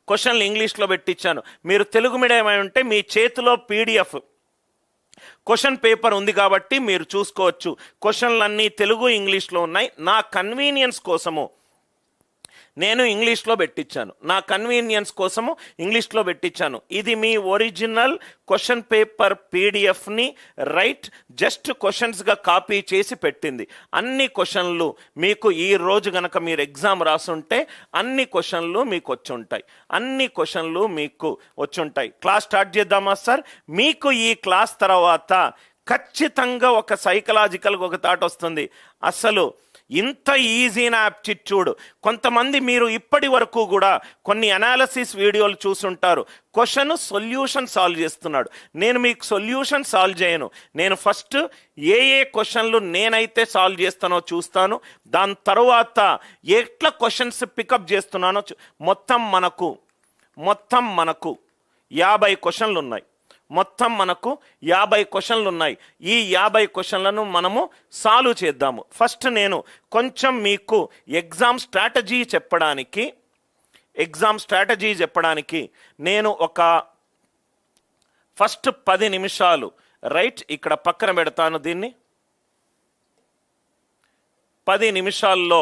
క్వశ్చన్లు ఇంగ్లీష్లో పెట్టించాను. మీరు తెలుగు మీడియం అయి ఉంటే మీ చేతిలో పీడిఎఫ్ క్వశ్చన్ పేపర్ ఉంది కాబట్టి మీరు చూసుకోవచ్చు. క్వశ్చన్లన్నీ తెలుగు ఇంగ్లీష్లో ఉన్నాయి. నా కన్వీనియన్స్ కోసము నేను ఇంగ్లీష్లో పెట్టించాను. నా కన్వీనియన్స్ కోసము ఇంగ్లీష్లో పెట్టించాను. ఇది మీ ఒరిజినల్ క్వశ్చన్ పేపర్ పీడిఎఫ్ని రైట్ జస్ట్ క్వశ్చన్స్గా కాపీ చేసి పెట్టింది. అన్ని క్వశ్చన్లు మీకు ఈ రోజు కనుక మీరు ఎగ్జామ్ రాసుంటే అన్ని క్వశ్చన్లు మీకు వచ్చి ఉంటాయి. అన్ని క్వశ్చన్లు మీకు వచ్చి ఉంటాయి. క్లాస్ స్టార్ట్ చేద్దామా సార్? మీకు ఈ క్లాస్ తర్వాత ఖచ్చితంగా ఒక సైకలాజికల్గా ఒక థాట్ వస్తుంది, అసలు ఇంత ఈజీనా యాప్టిట్యూడ్. కొంతమంది మీరు ఇప్పటి వరకు కూడా కొన్ని అనాలిసిస్ వీడియోలు చూసుంటారు. క్వశ్చన్ సొల్యూషన్ సాల్వ్ చేస్తున్నాడు. నేను మీకు సొల్యూషన్ సాల్వ్ చేయను. నేను ఫస్ట్ ఏ క్వశ్చన్లు నేనైతే సాల్వ్ చేస్తానో చూస్తాను. దాని తర్వాత ఎట్లా క్వశ్చన్స్ పికప్ చేస్తున్నానో మొత్తం మనకు 50 క్వశ్చన్లు ఉన్నాయి. మొత్తం మనకు 50 క్వశ్చన్లు ఉన్నాయి. ఈ 50 క్వశ్చన్లను మనము సాల్వ్ చేద్దాము. ఫస్ట్ నేను కొంచెం మీకు ఎగ్జామ్ స్ట్రాటజీ చెప్పడానికి నేను ఒక ఫస్ట్ 10 నిమిషాలు రైట్ ఇక్కడ పక్కన పెడతాను. దీన్ని 10 నిమిషాల్లో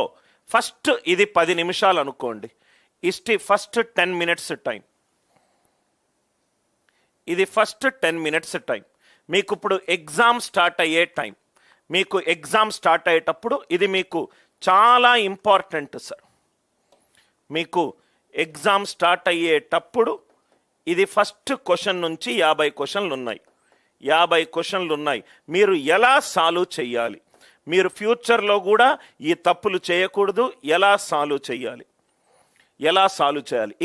ఫస్ట్ ఇది 10 నిమిషాలు అనుకోండి. First 10 minutes time. ఇది ఫస్ట్ 10 మినిట్స్ టైం. మీకు ఇప్పుడు ఎగ్జామ్ స్టార్ట్ అయ్యే టైం. మీకు ఎగ్జామ్ స్టార్ట్ అయ్యేటప్పుడు ఇది మీకు చాలా ఇంపార్టెంట్ సార్. మీకు ఎగ్జామ్ స్టార్ట్ అయ్యేటప్పుడు ఇది ఫస్ట్ క్వశ్చన్ నుంచి 50 క్వశ్చన్లు ఉన్నాయి. 50 క్వశ్చన్లు ఉన్నాయి. మీరు ఎలా సాల్వ్ చేయాలి, మీరు ఫ్యూచర్లో కూడా ఈ తప్పులు చేయకూడదు, ఎలా సాల్వ్ చేయాలి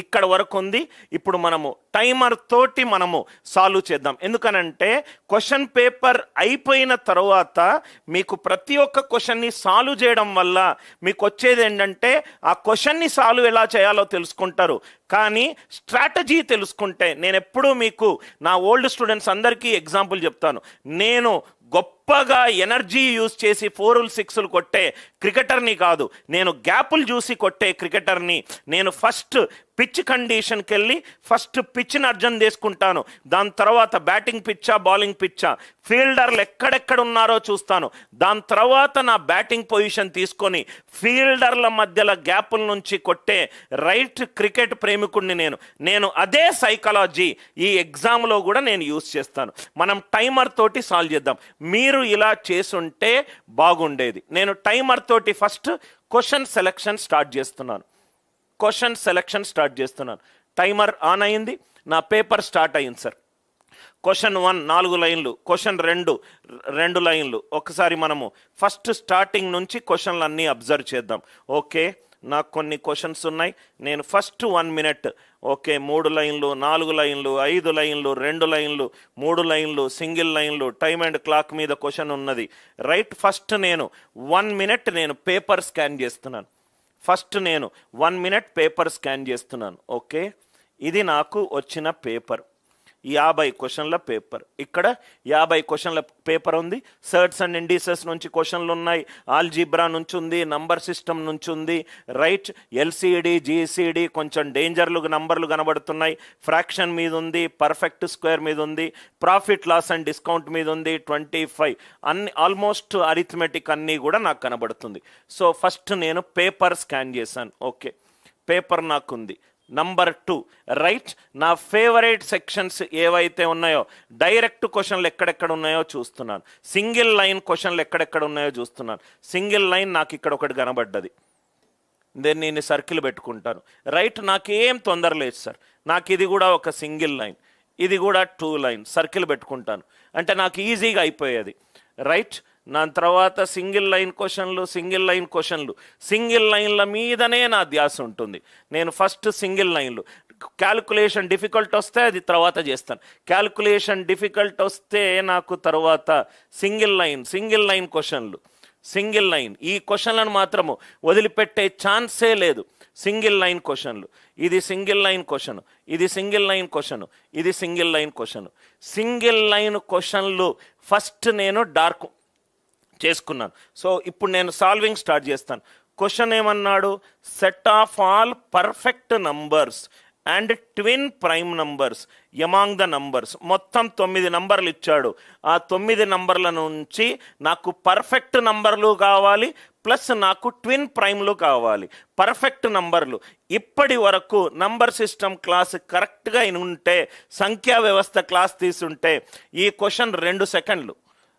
ఇక్కడ వరకు ఉంది. ఇప్పుడు మనము టైమర్ తోటి మనము సాల్వ్ చేద్దాం. ఎందుకనంటే క్వశ్చన్ పేపర్ అయిపోయిన తర్వాత మీకు ప్రతి ఒక్క క్వశ్చన్ని సాల్వ్ చేయడం వల్ల మీకు వచ్చేది ఏంటంటే ఆ క్వశ్చన్ని సాల్వ్ ఎలా చేయాలో తెలుసుకుంటారు. కానీ స్ట్రాటజీ తెలుసుకుంటే, నేను ఎప్పుడూ మీకు నా ఓల్డ్ స్టూడెంట్స్ అందరికీ ఎగ్జాంపుల్ చెప్తాను. నేను గొప్పగా ఎనర్జీ యూజ్ చేసి 4లు 6లు కొట్టే క్రికెటర్ని కాదు, నేను గ్యాపులు చూసి కొట్టే క్రికెటర్ని. నేను ఫస్ట్ పిచ్ కండిషన్కి వెళ్ళి ఫస్ట్ పిచ్ని అర్థం చేసుకుంటాను. దాని తర్వాత బ్యాటింగ్ పిచ్చా బౌలింగ్ పిచ్చా, ఫీల్డర్లు ఎక్కడెక్కడ ఉన్నారో చూస్తాను. దాని తర్వాత నా బ్యాటింగ్ పొజిషన్ తీసుకొని ఫీల్డర్ల మధ్యలో గ్యాపుల నుంచి కొట్టే రైట్ క్రికెట్ ప్రేమికుడిని నేను అదే సైకాలజీ ఈ ఎగ్జామ్లో కూడా నేను యూజ్ చేస్తాను. మనం టైమర్ తోటి సాల్వ్ చేద్దాం. మీరు ఇలా చేసుంటే బాగుండేది. నేను టైమర్ తోటి ఫస్ట్ క్వశ్చన్ సెలెక్షన్ స్టార్ట్ చేస్తున్నాను. టైమర్ ఆన్ అయింది. నా పేపర్ స్టార్ట్ అయింది సార్. క్వశ్చన్ 1 4 లైన్లు, క్వశ్చన్ 2 లైన్లు. ఒకసారి మనము ఫస్ట్ స్టార్టింగ్ నుంచి క్వశ్చన్లు అన్నీ అబ్జర్వ్ చేద్దాం. ఓకే, నాకు కొన్ని క్వశ్చన్స్ ఉన్నాయి. నేను ఫస్ట్ 1 మినిట్ ఓకే 3 లైన్లు 4 లైన్లు 5 లైన్లు 2 లైన్లు 3 లైన్లు సింగిల్ లైన్లు టైమ్ అండ్ క్లాక్ మీద క్వశ్చన్ ఉన్నది రైట్. ఫస్ట్ నేను 1 మినిట్ నేను పేపర్ స్కాన్ చేస్తున్నాను. నేను 1 మినిట్ పేపర్ స్కాన్ చేస్తున్నాను. ఓకే, ఇది నాకు వచ్చిన పేపర్, 50 క్వశ్చన్ల పేపర్. ఇక్కడ 50 క్వశ్చన్ల పేపర్ ఉంది. సర్ట్స్ అండ్ ఇండిసెస్ నుంచి క్వశ్చన్లు ఉన్నాయి, ఆల్జీబ్రా నుంచి ఉంది, నంబర్ సిస్టమ్ నుంచి ఉంది రైట్. ఎల్సిడి జిసిడి కొంచెం డేంజర్లు నంబర్లు కనబడుతున్నాయి. ఫ్రాక్షన్ మీద ఉంది, పర్ఫెక్ట్ స్క్వేర్ మీద ఉంది, ప్రాఫిట్ లాస్ అండ్ డిస్కౌంట్ మీద ఉంది, 25 అన్ని ఆల్మోస్ట్ అరిథమెటిక్ అన్నీ కూడా నాకు కనబడుతుంది. సో ఫస్ట్ నేను పేపర్ స్కాన్ చేశాను. ఓకే, పేపర్ నాకుంది. Number 2 right. నా ఫేవరెట్ సెక్షన్స్ ఏవైతే ఉన్నాయో డైరెక్ట్ క్వశ్చన్లు ఎక్కడెక్కడ ఉన్నాయో చూస్తున్నాను. సింగిల్ లైన్ క్వశ్చన్లు ఎక్కడెక్కడ ఉన్నాయో చూస్తున్నాను. సింగిల్ లైన్ నాకు ఇక్కడ ఒకటి కనబడ్డది, నేను సర్కిల్ పెట్టుకుంటాను రైట్. నాకేం తొందర లేదు సార్, నాకు ఇది కూడా ఒక సింగిల్ లైన్, ఇది కూడా 2 లైన్ సర్కిల్ పెట్టుకుంటాను. అంటే నాకు ఈజీగా అయిపోయేది రైట్. దాని తర్వాత సింగిల్ లైన్ల మీదనే నా ధ్యాస ఉంటుంది. నేను ఫస్ట్ సింగిల్ లైన్లు క్యాల్కులేషన్ డిఫికల్ట్ వస్తే అది తర్వాత చేస్తాను. క్యాల్కులేషన్ డిఫికల్ట్ వస్తే నాకు తర్వాత సింగిల్ లైన్ క్వశ్చన్లు, ఈ క్వశ్చన్లను మాత్రము వదిలిపెట్టే ఛాన్సే లేదు. సింగిల్ లైన్ క్వశ్చన్లు, ఇది సింగిల్ లైన్ క్వశ్చన్, ఇది సింగిల్ లైన్ క్వశ్చన్, ఇది సింగిల్ లైన్ క్వశ్చన్లు ఫస్ట్ నేను డార్క్ చేసుకున్నాను. సో ఇప్పుడు నేను సాల్వింగ్ స్టార్ట్ చేస్తాను. క్వశ్చన్ ఏమన్నాడు, set of all perfect numbers and twin prime numbers among the numbers. మొత్తం 9 నంబర్లు ఇచ్చాడు. ఆ 9 నంబర్ల నుంచి నాకు పర్ఫెక్ట్ నంబర్లు కావాలి, ప్లస్ నాకు ట్విన్ ప్రైమ్లు కావాలి. పర్ఫెక్ట్ నంబర్లు ఇప్పటి వరకు నంబర్ సిస్టమ్ క్లాస్ కరెక్ట్గా ఉంటే, సంఖ్యా వ్యవస్థ క్లాస్ తీసుంటే ఈ క్వశ్చన్ 2 సెకండ్లు,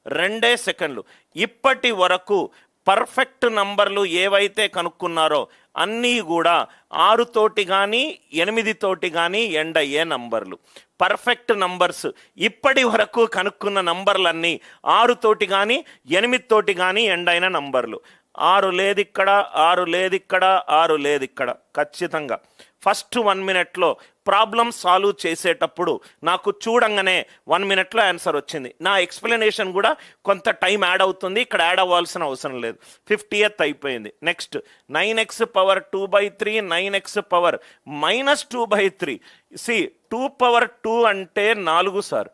2 సెకండ్లు. ఇప్పటి వరకు పర్ఫెక్ట్ నంబర్లు ఏవైతే కనుక్కున్నారో అన్నీ కూడా 6 తోటి కానీ 8 తోటి కానీ ఎండ్ అయ్యే నంబర్లు. పర్ఫెక్ట్ నంబర్స్ ఇప్పటి వరకు కనుక్కున్న నంబర్లన్నీ 6 తోటి కానీ 8 తోటి కానీ ఎండ్ అయిన నంబర్లు. 6 లేదు ఇక్కడ, 6 లేదు ఇక్కడ, 6 లేదు ఇక్కడ. ఖచ్చితంగా ఫస్ట్ 1 మినిట్లో ప్రాబ్లం సాల్వ్ చేసేటప్పుడు నాకు చూడంగానే 1 మినిట్లో ఆన్సర్ వచ్చింది. నా ఎక్స్ప్లెనేషన్ కూడా కొంత టైం యాడ్ అవుతుంది, ఇక్కడ యాడ్ అవ్వాల్సిన అవసరం లేదు. 50th అయిపోయింది. Next 9x power 2/3, 9x power -2/3. C 2 power 2 అంటే 4 సార్,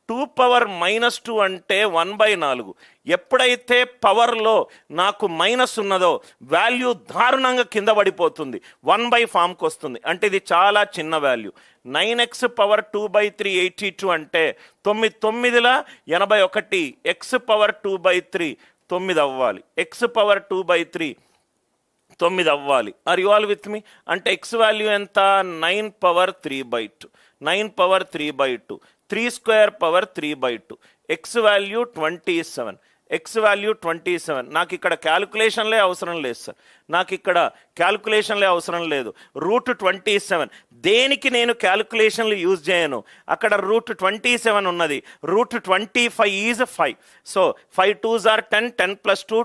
2 పవర్ -2 అంటే 1/4. ఎప్పుడైతే పవర్లో నాకు మైనస్ ఉన్నదో వాల్యూ దారుణంగా కింద పడిపోతుంది, 1 ఫామ్కి వస్తుంది. అంటే ఇది చాలా చిన్న వాల్యూ. 9x పవర్ 2/3 82 అంటే 9 81. x పవర్ 2/3 9 అవ్వాలి, x పవర్ 2/3 9 అవ్వాలి. Are you all with me? అంటే x వాల్యూ ఎంత? 9 power 3/2, 9 power 3/2, 3 square power 3/2. X value 27, X value 27. నాకు ఇక్కడ క్యాల్కులేషన్లే అవసరం లేదు సార్, నాకు ఇక్కడ క్యాల్కులేషన్లే అవసరం లేదు. √27 దేనికి నేను క్యాల్కులేషన్లు యూజ్ చేయను, అక్కడ √27 ఉన్నది. √25 ఈజ్ 5. So 5 2s are 10, 10 + 2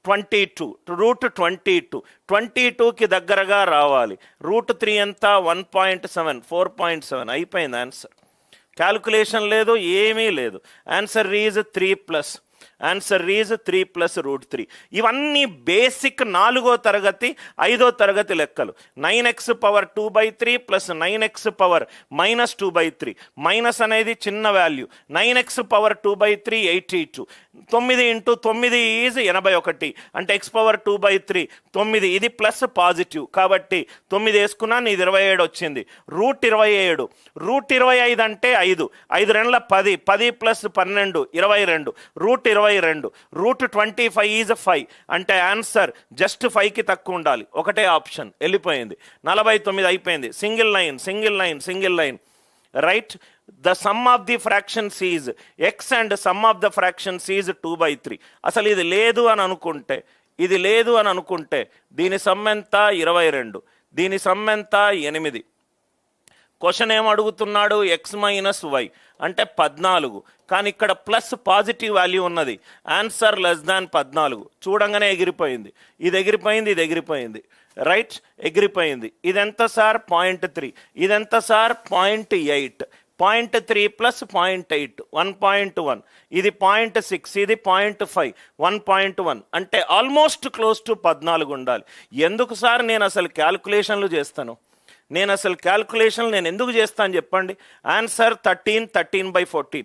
22, √22. 22కి దగ్గరగా రావాలి. √3 ఎంత? 1.7, 4.7. అయిపోయింది ఆన్సర్. క్యాల్కులేషన్ లేదు, ఏమీ లేదు. Answer is 3+. Answer is 3 + √3. ఇవన్నీ బేసిక్ 4వ తరగతి 5వ తరగతి లెక్కలు. 9x power 2/3 plus 9x power -2/3. Minus అనేది చిన్న వాల్యూ. 9x power 2/3 82. 9 × 9 ఈజ్ 81. అంటే x పవర్ 2/3 9. ఇది ప్లస్ పాజిటివ్ కాబట్టి 9 వేసుకున్నాను, ఇది 27 వచ్చింది. √27, √25 అంటే 5, 5 2 10, 10 + 12 22. √22, √25 ఈజ్ 5. అంటే ఆన్సర్ జస్ట్ 5కి తక్కువ ఉండాలి. ఒకటే ఆప్షన్, వెళ్ళిపోయింది. 49 అయిపోయింది. Single line, single line, single line. Right. The sum of the fractions is X and some of the fractions is 2/3. అసలు ఇది లేదు అని అనుకుంటే, ఇది లేదు అని అనుకుంటే దీని సమ్ ఎంత? 22. దీని సమ్ ఎంత? 8. క్వశ్చన్ ఏం అడుగుతున్నాడు? x - y అంటే 14. కానీ ఇక్కడ ప్లస్ పాజిటివ్ వాల్యూ ఉన్నది. ఆన్సర్ <14. చూడంగానే ఎగిరిపోయింది, ఇది ఎగిరిపోయింది, ఇది ఎగిరిపోయింది. రైట్, ఎగిరిపోయింది. ఇదెంత సార్? 0.3. ఇదెంత సార్? 0.8. 0.3 + 0.8 1.1. ఇది 0.6, ఇది 0.5, 1.1. అంటే ఆల్మోస్ట్ క్లోజ్ టు 14 ఉండాలి. ఎందుకు సార్ నేను అసలు క్యాల్కులేషన్లు చేస్తాను? నేను ఎందుకు చేస్తాను చెప్పండి? ఆన్సర్ 13, 13/14.